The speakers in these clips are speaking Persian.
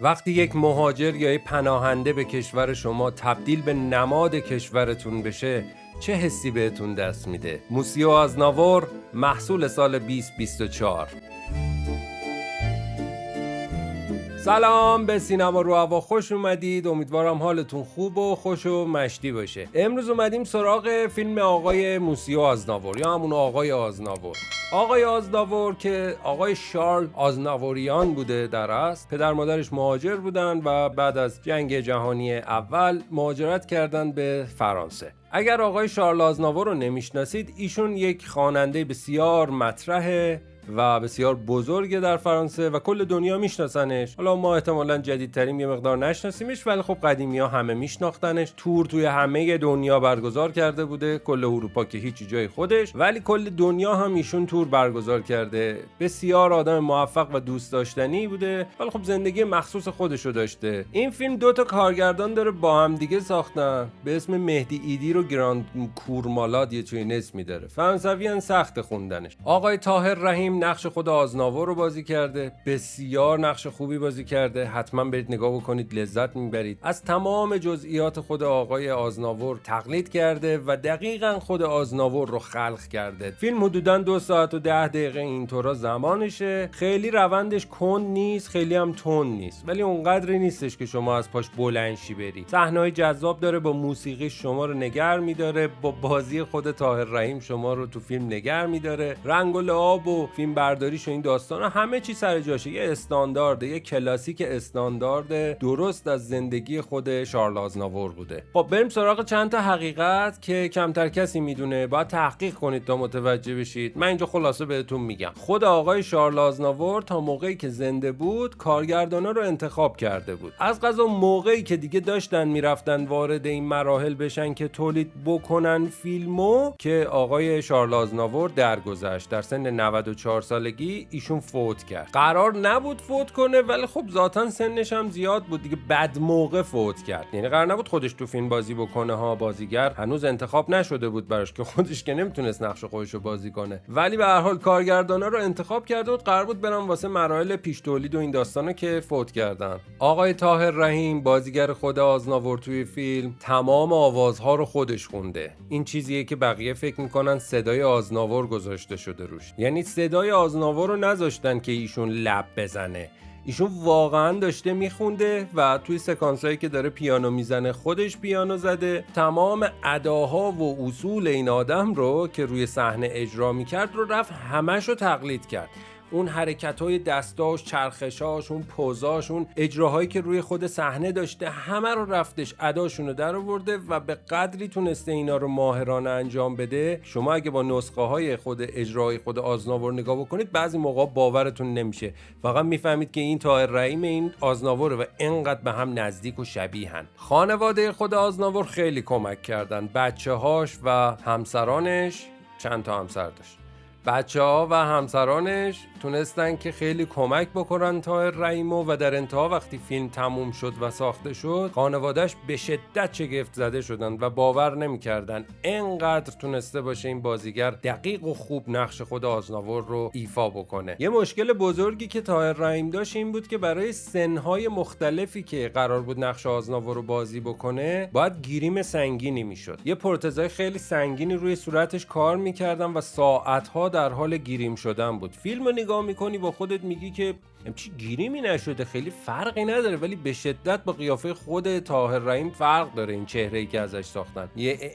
وقتی یک مهاجر یا یک پناهنده به کشور شما تبدیل به نماد کشورتون بشه چه حسی بهتون دست میده؟ موسیو آزناور، محصول سال 2024. سلام، به سینما رو هوا خوش اومدید. امیدوارم حالتون خوب و خوش و مشتی باشه. امروز اومدیم سراغ فیلم آقای موسیو آزناور یا همون آقای آزناور. آقای آزناور که آقای شارل آزناوریان بوده در اصل. پدر مادرش مهاجر بودن و بعد از جنگ جهانی اول مهاجرت کردن به فرانسه. اگر آقای شارل آزناور رو نمیشناسید، ایشون یک خواننده بسیار مطرحه و بسیار بزرگه در فرانسه و کل دنیا میشناسنش. حالا ما احتمالاً جدیدترین یه مقدار نشناسیمش، ولی خب قدیمی‌ها همه میشناختنش. تور توی همه دنیا برگزار کرده بوده، کل اروپا که هیچ جای خودش، ولی کل دنیا هم ایشون تور برگزار کرده. بسیار آدم موفق و دوست داشتنی بوده، ولی خب زندگی مخصوص خودشو داشته. این فیلم دو تا کارگردان داره با هم دیگه ساختن به اسم مهدی ایدیر و گراند کورمالاد، یه چنین اسمی داره. فرانسویان سخت خوندنش. آقای طاهر رحیم نقش خود آزناور رو بازی کرده، بسیار نقش خوبی بازی کرده. حتما برید نگاه بکنید، لذت میبرید. از تمام جزئیات خود آقای آزناور تقلید کرده و دقیقاً خود آزناور رو خلق کرده. فیلم حدوداً 2 ساعت و 10 دقیقه اینطورا زمانشه. خیلی روندش کند نیست، خیلی هم تند نیست، ولی اونقدری نیستش که شما از پاش بلند شی بری. صحنه‌های جذاب داره، با موسیقی شما رو نگر میداره، با بازی خود طاهر رحیم شما رو تو فیلم نگر میداره. رنگ و لعاب و فیلم برداریش و این داستانا همه چی سر جاشه. یه استاندارد، یه کلاسیک استاندارد درست از زندگی خود شارل آزناور بوده. خب بریم سراغ چند تا حقیقت که کمتر کسی میدونه. باید تحقیق کنید تا متوجه بشید. من اینجا خلاصه بهتون میگم. خود آقای شارل آزناور تا موقعی که زنده بود کارگردانا رو انتخاب کرده بود. از قضا موقعی که دیگه داشتن میرفتن وارد این مراحل بشن که تولید بکنن فیلمو، که آقای شارل آزناور درگذشت. در سن 94 سالگی ایشون فوت کرد. قرار نبود فوت کنه، ولی خب ذاتاً سنش هم زیاد بود دیگه، بد موقع فوت کرد. یعنی قرار نبود خودش تو فیلم بازی بکنه ها، بازیگر هنوز انتخاب نشده بود براش، که خودش که نمیتونست نقش خودش رو بازی کنه. ولی به هر حال کارگردانا رو انتخاب کرده بود، قرار بود برن واسه مراحل پیش تولید و این داستانا، که فوت کردن. آقای طاهر رحیم بازیگر خود آزناور توی فیلم تمام آوازها رو خودش خونده. این چیزیه که بقیه فکر میکنن صدای آزناور گذاشته شده روش. یعنی صدای آزناور رو نذاشتن که ایشون لب بزنه، ایشون واقعا داشته میخونده و توی سکانسایی که داره پیانو میزنه خودش پیانو زده. تمام اداها و اصول این آدم رو که روی صحنه اجرا میکرد رو رفت همش رو تقلید کرد. اون حرکت‌های دستاش، چرخشاش، اون پوزاش، اون اجراهایی که روی خود صحنه داشته، همه رو رفتش اداشونو در آورده و به قدری تونسته اینا رو ماهرانه انجام بده. شما اگه با نسخه‌های خود اجرای خود آزناور نگاه بکنید، بعضی موقع باورتون نمیشه. واقعا میفهمید که این طاهر رحیم این آزناوره و اینقدر به هم نزدیک و شبیهن. خانواده خود آزناور خیلی کمک کردن. بچه‌هاش و همسرانش، چند تا همسر داشت، بچه‌ها و همسرانش تونستن که خیلی کمک بکنن طاهر رحیمو و در انتها وقتی فیلم تموم شد و ساخته شد، خانواده‌اش به شدت شگفت زده شدن و باور نمی‌کردن اینقدر تونسته باشه این بازیگر دقیق و خوب نقش خود آزناور رو ایفا بکنه. یه مشکل بزرگی که طاهر رحیم داشت این بود که برای سن‌های مختلفی که قرار بود نقش آزناور رو بازی بکنه، باید گریم سنگینی میشد. یه پروتزای خیلی سنگینی روی صورتش کار می‌کردن و ساعت‌ها در حال گریم شدن بود. فیلمو نگاه میکنی با خودت میگی که چی گریمی نشده، خیلی فرقی نداره، ولی به شدت با قیافه خود طاهر رحیم فرق داره. این چهره‌ای که ازش ساختن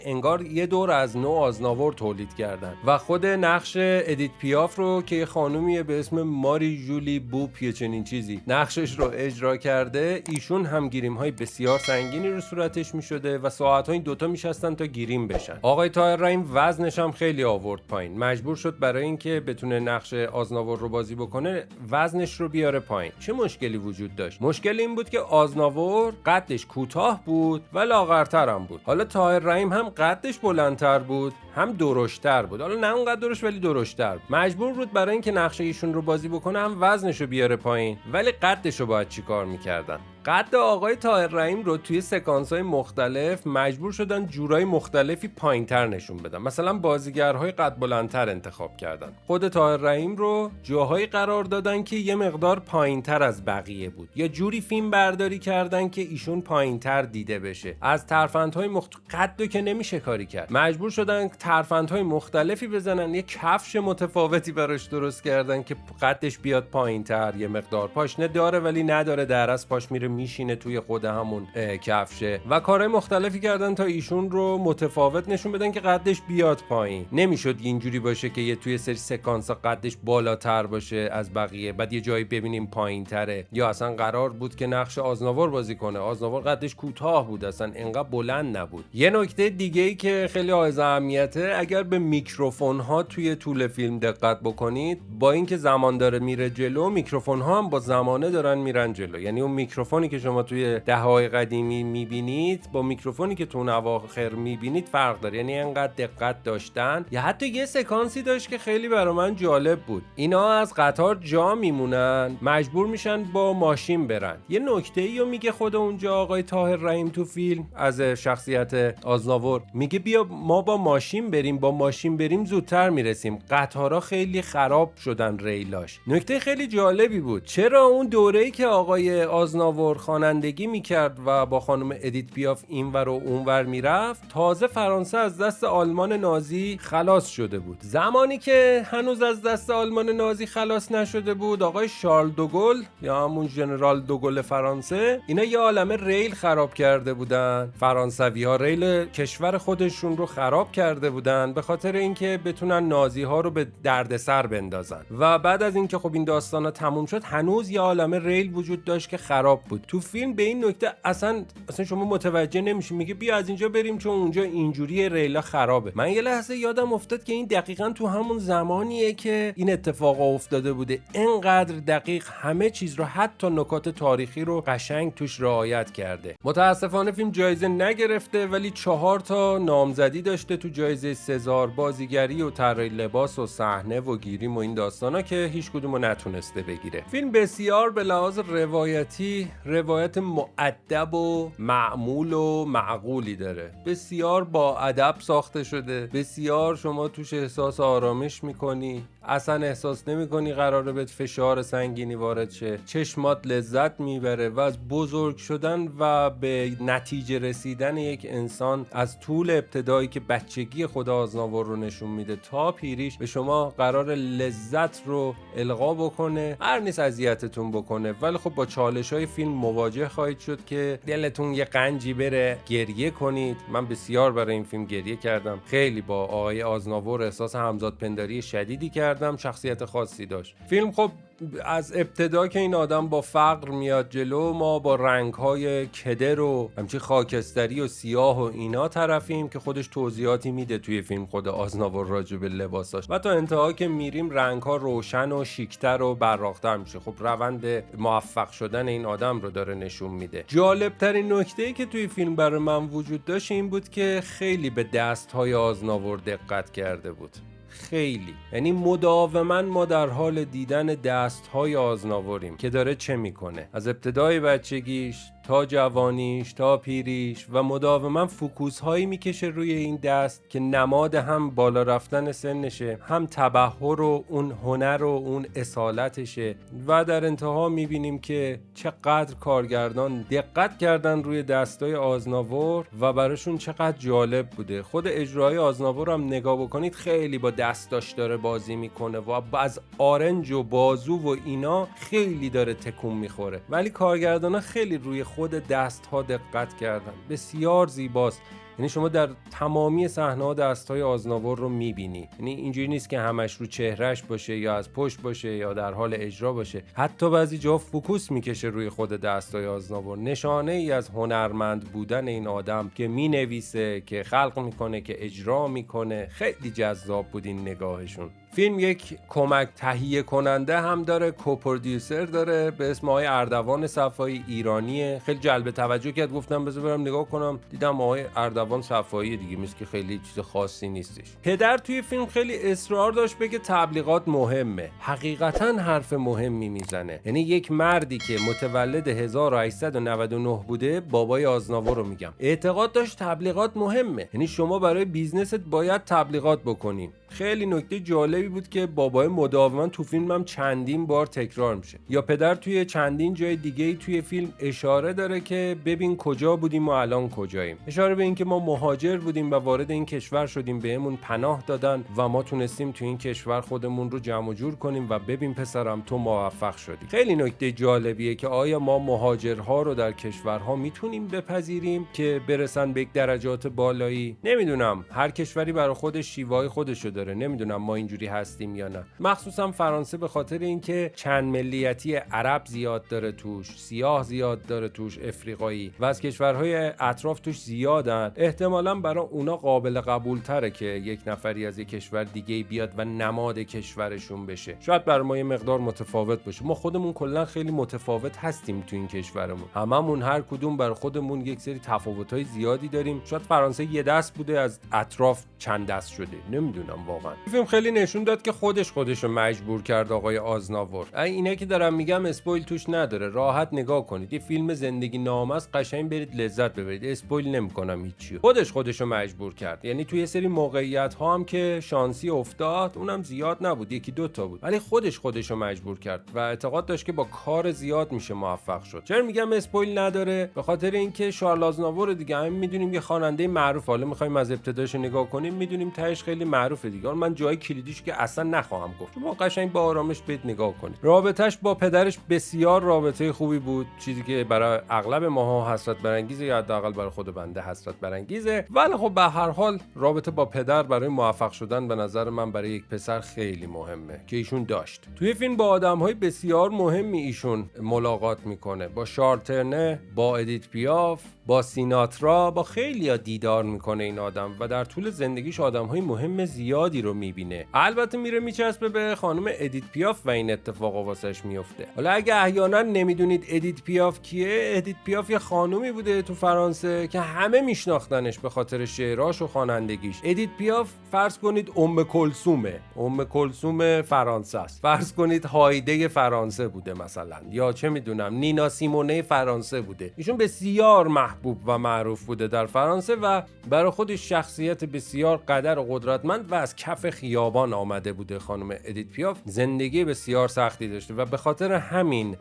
انگار یه دور از نو آزناور تولید کردن. و خود نقش ادیت پیاف رو که یه خانومیه به اسم ماری جولی بوپ یه چنین چیزی نقشش رو اجرا کرده، ایشون هم گریم‌های بسیار سنگینی رو صورتش میشده و ساعت‌ها این دوتا میشستن تا گریم بشن. آقای طاهر رحیم وزنش هم خیلی آورد پایین، مجبور شد برای اینکه بتونه نقش آزناور رو بازی بکنه وزنش رو بیاره پایین. چه مشکلی وجود داشت؟ مشکل این بود که آزناور قدش کوتاه بود و لاغرتر هم بود. حالا طاهر رحیم هم قدش بلندتر بود، هم درشتر بود. حالا نه اونقدر درشت ولی درشتر. مجبور بود برای اینکه نقش ایشون رو بازی بکنه هم وزنش رو بیاره پایین، ولی قدش رو باید چیکار می‌کردن؟ قد آقای طاهر رحیم رو توی سکانس‌های مختلف مجبور شدن جورای مختلفی پایین‌تر نشون بدن. مثلا بازیگرهای قد بلندتر انتخاب کردن. خود طاهر رحیم رو جاهایی قرار دادن که یه مقدار پایین‌تر از بقیه بود، یا جوری فیلم برداری کردن که ایشون پایین‌تر دیده بشه. از ترفندهای قدو که نمیشه کاری کرد، مجبور شدن ترفندهای مختلفی بزنن، یه کفش متفاوتی براش درست کردن که قدش بیاد پایین‌تر. یه مقدار پاشنه داره ولی نداره، در از پاش میره میشینه توی خود همون کفشه، و کارهای مختلفی کردن تا ایشون رو متفاوت نشون بدن که قدش بیاد پایین. نمیشد اینجوری باشه که یه توی سری سکانس قدش بالاتر باشه از بقیه بعد یه جایی ببینیم پایین‌تره. یا اصلا قرار بود که نقش آزناور بازی کنه، آزناور قدش کوتاه بود، اصلا انقدر بلند نبود. یه نکته دیگه‌ای که خیلی حائز اهمیته، اگر به میکروفون ها توی طول فیلم دقت بکنید، با اینکه زمان داره میره جلو، میکروفون ها هم با زمانه دارن میرن جلو. یعنی اون میکروفونی که شما توی دهه‌های قدیمی میبینید با میکروفونی که تو اواخر میبینید فرق داره. یعنی انقدر دقت داشتن. یا حتی یه سکانسی داشت که خیلی برای من جالب بود. اینا از قطار جا میمونن، مجبور میشن با ماشین برن. یه نکته‌ای رو میگه خود اونجا آقای طاهر رحیم تو فیلم از شخصیت آزناور، میگه بیا ما با ماشین بریم زودتر میرسیم. قطارها خیلی خراب شدن ریلاش. نکته خیلی جالبی بود. چرا اون دوره‌ای که آقای آزناور خوانندگی میکرد و با خانم ادیت پیاف اینور و اونور میرفت، تازه فرانسه از دست آلمان نازی خلاص شده بود. زمانی که هنوز از دست آلمان نازی خلاص نشده بود، آقای شارل دوگل یا همون ژنرال دوگل فرانسه، اینا یه عالمه ریل خراب کرده بودن. فرانسوی‌ها ریل کشور خودشون رو خراب کرده بودن به خاطر اینکه بتونن نازی‌ها رو به دردسر بندازن. و بعد از اینکه خب این داستانا تموم شد، هنوز یه عالمه ریل وجود داشت که خراب بود. تو فیلم به این نکته اصلا شما متوجه نمیشین. میگه بیا از اینجا بریم چون اونجا اینجوری ریلا خرابه. من یه لحظه یادم افتاد که این دقیقاً تو همون زمانیه که این اتفاق افتاده بوده. اینقدر دقیق همه چیز رو، حتی نکات تاریخی رو قشنگ توش رعایت کرده. متاسفانه فیلم جایزه نگرفته ولی 4 تا نامزدی داشته تو جایزه سزار، بازیگری و طراحی لباس و صحنه و گیریم و این داستانا، که هیچ کدومو نتونسته بگیره. فیلم بسیار به لحاظ روایتی روایت مؤدب و معمول و معقولی داره. بسیار با ادب ساخته شده. بسیار شما توش احساس آرامش میکنی، اصلا احساس نمی‌کنی قراره بهت فشار سنگینی وارد شه. چشمات لذت میبره و از بزرگ شدن و به نتیجه رسیدن یک انسان از طول ابتدایی که بچگی خود آزناور رو نشون میده تا پیریش به شما قرار لذت رو القا بکنه. هر نیست اذیتتون بکنه، ولی خب با چالش‌های فیلم مواجه خواهید شد که دلتون یه قنجی بره، گریه کنید. من بسیار برای این فیلم گریه کردم. خیلی با آقای آزناور احساس همزادپنداری شدیدی کردم. شخصیت خاصی داشت. فیلم خب از ابتدا که این آدم با فقر میاد جلو، ما با رنگ‌های کدر و همچین خاکستری و سیاه و اینا طرفیم که خودش توضیحاتی میده توی فیلم خود آزناور راجع به لباساش، و تا انتها که میریم رنگ‌ها روشن و شیک‌تر و براق‌تر میشه. خب روند موفق شدن این آدم رو داره نشون میده. جالب‌ترین نکته‌ای که توی فیلم برای من وجود داشت این بود که خیلی به دست‌های آزناور دقت کرده بود. خیلی، یعنی مداوما ما در حال دیدن دست‌های آزناوریم که داره چه میکنه، از ابتدای بچگیش تا جوانیش تا پیریش، و مداوما فوکوس هایی میکشه روی این دست که نماد هم بالا رفتن سنشه، هم تبحر و اون هنر و اون اصالتشه. و در انتها میبینیم که چقدر کارگردان دقت کردن روی دستای آزناور و براشون چقدر جالب بوده. خود اجرای آزناور هم نگاه بکنید خیلی با دستاش داره بازی میکنه و از آرنج و بازو و اینا خیلی داره تکون میخوره، ولی کارگردانا خیلی روی خود دست‌ها دقت کردن. بسیار زیباست. یعنی شما در تمامی صحنه‌ها دست‌های آزناور رو می‌بینی. یعنی اینجوری نیست که همش رو چهرهش باشه یا از پشت باشه یا در حال اجرا باشه. حتی بعضی جا فوکوس می‌کشه روی خود دست‌های آزناور. نشانه‌ای از هنرمند بودن این آدم که می‌نویسه، که خلق می‌کنه، که اجرا می‌کنه. خیلی جذاب بود این نگاهشون. فیلم یک کمک تهیه کننده هم داره، کوپرودیوسر داره به اسم آقای اردوان صفایی، ایرانیه. خیلی جلب توجه کرد، گفتم بذار برم نگاه کنم. دیدم آقای اردوان زبان صفایی دیگه، مثل که خیلی چیز خاصی نیستش. پدر توی فیلم خیلی اصرار داشت بگه تبلیغات مهمه. حقیقتا حرف مهمی میزنه. یعنی یک مردی که متولد 1899 بوده، بابای آزناور رو میگم، اعتقاد داشت تبلیغات مهمه. یعنی شما برای بیزنست باید تبلیغات بکنین. خیلی نکته جالبی بود که بابای مداوما تو فیلم هم چندین بار تکرار میشه. یا پدر توی چندین جای دیگه توی فیلم اشاره داره که ببین کجا بودیم و الان کجاییم. اشاره به این که ما مهاجر بودیم و وارد این کشور شدیم، بهمون پناه دادن و ما تونستیم توی این کشور خودمون رو جمع و جور کنیم و ببین پسرم تو موفق شدی. خیلی نکته جالبیه که آیا ما مهاجرها رو در کشورها میتونیم بپذیریم که برسن به یک درجات بالایی؟ نمیدونم، هر کشوری برای خودش شیوه‌های خودشو داره. نمیدونم ما اینجوری هستیم یا نه. مخصوصا فرانسه به خاطر اینکه چند ملیتی عرب زیاد داره توش، سیاه زیاد داره توش، افریقایی، و از کشورهای اطراف توش زیادن، احتمالاً برای اونا قابل قبول تره که یک نفری از یک کشور دیگه بیاد و نماد کشورشون بشه. شاید برای ما یه مقدار متفاوت باشه. ما خودمون کلا خیلی متفاوت هستیم تو این کشورمون. هممون هر کدوم برای خودمون یک سری تفاوت‌های زیادی داریم. شاید فرانسه یه دست بوده، از اطراف چند دست شده. نمیدونم واقعا. فیلم خیلی نشون داد که خودشو مجبور کرد آقای آزناور. اینا که دارم میگم اسپویل توش نداره، راحت نگاه کنید. یه فیلم زندگی نامه است، قشنگ برید لذت ببرید. اسپویل نمی‌کنم هیچی. خودشو مجبور کرد. یعنی توی یه سری موقعیت ها هم که شانسی افتاد، اونم زیاد نبود، یکی دو تا بود، ولی خودشو مجبور کرد و اعتقاد داشت که با کار زیاد میشه موفق شد. چرا میگم اسپویل نداره؟ به خاطر اینکه شارل آزناور دیگه هم میدونیم یه خواننده معروف، حالا می‌خوایم از ابتداش نگاه کنیم میدونیم تهش خیلی معروفه دیگه. من جای کلیدیش که اصلا نخواهم گفت، شما قشنگ با آرامش برید نگاه کنید. رابطه‌اش با پدرش بسیار رابطه خوبی بود، چیزی که برای اغلب ماها حسرت برانگیزه، یا حداقل برای خود بنده حسرت برانگیزه، ولی خب به هر حال رابطه با پدر برای موفق شدن به نظر من برای یک پسر خیلی مهمه که ایشون داشت. توی فیلم با آدم‌های بسیار مهمی ایشون ملاقات میکنه، با شارل ترنه، با ادیت پیاف، با سیناترا، با خیلیا دیدار میکنه این آدم و در طول زندگیش آدم‌های مهم زیادی رو میبینه. البته میره میچسبه به خانم ادیت پیاف و این اتفاقا واسش میفته. حالا اگه احیانا نمیدونید ادیت پیاف کیه، ادیت پیاف یه خانومی بوده تو فرانسه که همه میشناختنش به خاطر شعراش و خوانندگیش. ادیت پیاف فرض کنید ام کلثوم فرانسه است. فرض کنید هایده فرانسه بوده مثلا، یا چه میدونم نینا سیمونه فرانسه بوده. ایشون بسیار محبوب و معروف بوده در فرانسه و برای خودش شخصیت بسیار قدر و قدرتمند و از کف خیابان آمده بوده. خانم ادیت پیاف زندگی بسیار سختی داشته و به خاطر همین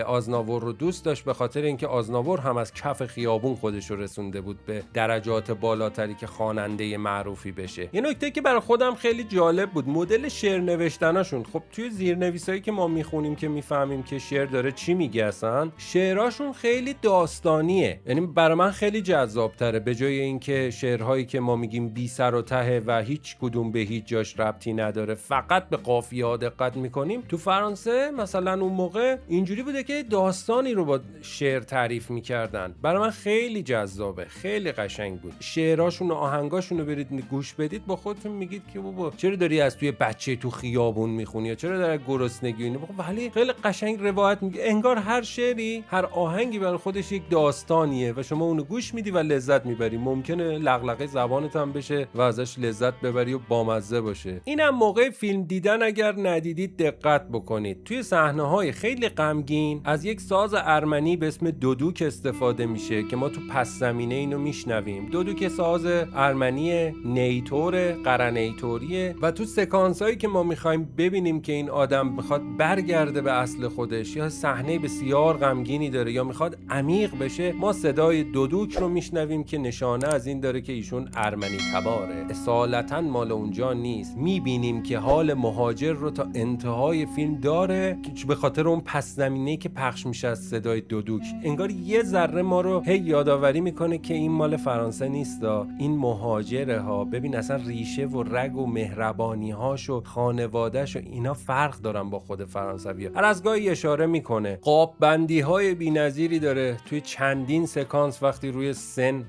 آزناور رو دوست داشت، به خاطر اینکه آزناور هم از کف خیابون خودش رو رسونده بود به درجات بالاتری که خواننده معروفی بشه. یه نکته که برای خودم خیلی جالب بود، مدل شعر نوشتناشون. خب توی زیرنویسایی که ما میخونیم که میفهمیم که شعر داره چی میگه، اصلا شعراشون خیلی داستانیه. یعنی برای من خیلی جذاب‌تره، به جای اینکه شعرهایی که ما میگیم بی سر و ته و هیچ کدوم به هیچ جاش ربطی نداره، فقط به قافیه‌ها دقت میکنیم. تو فرانسه مثلا اون موقع اینجوری بوده که داستانی رو با شعر تعریف میکردن. برای من خیلی جذابه، خیلی قشنگ بود. شعراشون و آهنگاشون رو برید گوش بدید، با خودتون میگید که بابا چرا داری از توی بچه تو خیابون میخونی، یا چرا داری گرسنگی اینو، ولی خیلی قشنگ روایت میگه. انگار هر شعری، هر آهنگی برای خودش یک داستانیه و شما اونو گوش میدی و لذت میبری. ممکنه لغلقه زبانت هم بشه و ازش لذت ببری و بامزه باشه. اینم موقع فیلم دیدن اگر ندیدید دقت بکنید. توی صحنه‌های خیلی غمگین از یک ساز ارمنی به اسم دودوک استفاده میشه که ما تو پس زمینه اینو میشنویم. دودوک ساز ارمنی نیتور، قرنیتوریه و تو سکانسایی که ما میخوایم ببینیم که این آدم بخواد برگرده به اصل خودش، یا صحنه بسیار غمگینی داره یا میخواد عمیق بشه، ما صدای دودوک رو میشنویم که نشانه از این داره که ایشون ارمنی تباره، اصالتا مال اونجا نیست. میبینیم که حال مهاجر رو تا انتهای فیلم داره که به خاطر اون پس زمینه‌ای که پخش میشه از صدای دودوک، انگار یه ذره ما رو هی یادآوری میکنه که این مال فرانسه نیستا، این مهاجره ها. ببین اصلا ریشه و رگ و مهربانی هاش و خانواده‌ش و اینا فرق دارن با خود فرانسوی. هر از گاهی اشاره میکنه. قاب بندی های بی‌نظیری داره توی چندین سکانس وقتی روی سن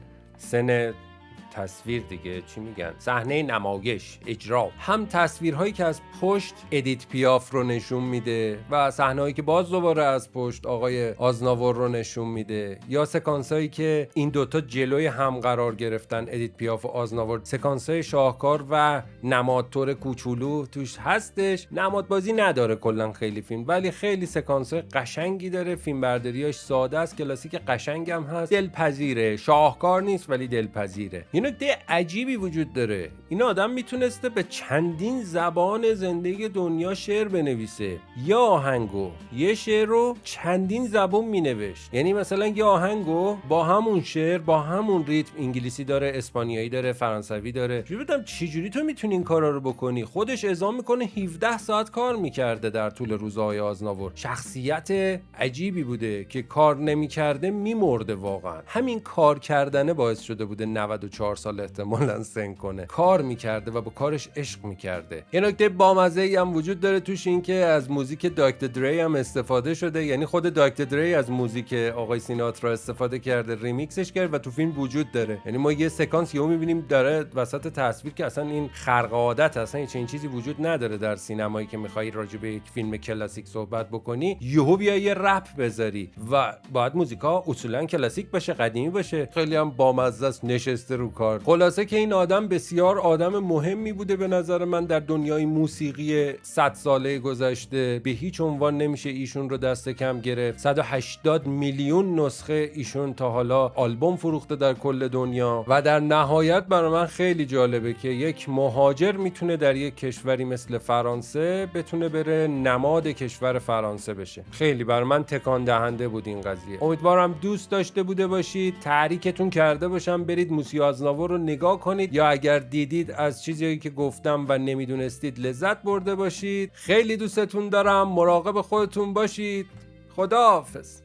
تصویر دیگه، چی میگن، صحنه نمایش، اجرا، هم تصویرهایی که از پشت ادیت پیاف رو نشون میده و صحنه‌هایی که باز دوباره از پشت آقای آزناور رو نشون میده، یا سکانسایی که این دوتا جلوی هم قرار گرفتن، ادیت پیاف و آزناور. سکانسای شاهکار و نمادطور کوچولو توش هستش. نمادبازی نداره کلا خیلی فیلم، ولی خیلی سکانسای قشنگی داره. فیلم برداریاش ساده است، کلاسیک، قشنگ هم هست، دلپذیره. شاهکار نیست ولی دلپذیره. یه نکته عجیبی وجود داره، این آدم میتونسته به چندین زبان زندگی دنیا شعر بنویسه. یا آهنگو، یه شعر رو چندین زبان مینوشت. یعنی مثلا یه آهنگو با همون شعر، با همون ریتم، انگلیسی داره، اسپانیایی داره، فرانسوی داره. چجوری تو میتونی این کارا رو بکنی؟ خودش اعزام میکنه 17 ساعت کار میکرده در طول روزهای آزناور. شخصیت عجیبی بوده که کار نمیکرده میمرده. واقعا همین کار کردنه باعث شده بوده 94 سال احتمالاً سن کنه. کار میکرده و با کارش عشق میکرده. یه نکته بامزه‌ای هم وجود داره توش، این که از موزیک دکتر دری هم استفاده شده. یعنی خود دکتر دری از موزیک آقای سیناترا استفاده کرده، ریمیکسش کرد و تو فیلم وجود داره. یعنی ما یه سکانس یهو میبینیم داره وسط تصویر که اصلا این خرق عادت، اصلا این چیزی وجود نداره در سینمایی که میخوای راجع به یک فیلم کلاسیک صحبت بکنی، یهو بیا یه رپ بذاری و باید موزیکا اصولا کلاسیک باشه، قدیمی باشه. خیلی هم بامزه است، نشسته رو کار. خلاصه که این آدم بسیار آدم مهمی بوده به نظر من در دنیای موسیقی 100 ساله گذشته. به هیچ عنوان نمیشه ایشون رو دست کم گرفت. 180 میلیون نسخه ایشون تا حالا آلبوم فروخته در کل دنیا. و در نهایت برای من خیلی جالبه که یک مهاجر میتونه در یک کشوری مثل فرانسه بتونه بره نماد کشور فرانسه بشه. خیلی برای من تکان دهنده بود این قضیه. امیدوارم دوست داشته بوده باشید، تحریکتون کرده باشم برید موسیو آزناور رو نگاه کنید، یا اگر دیدید از چیزی که گفتم و نمیدونستید لذت برده باشید. خیلی دوستتون دارم، مراقب خودتون باشید. خداحافظ.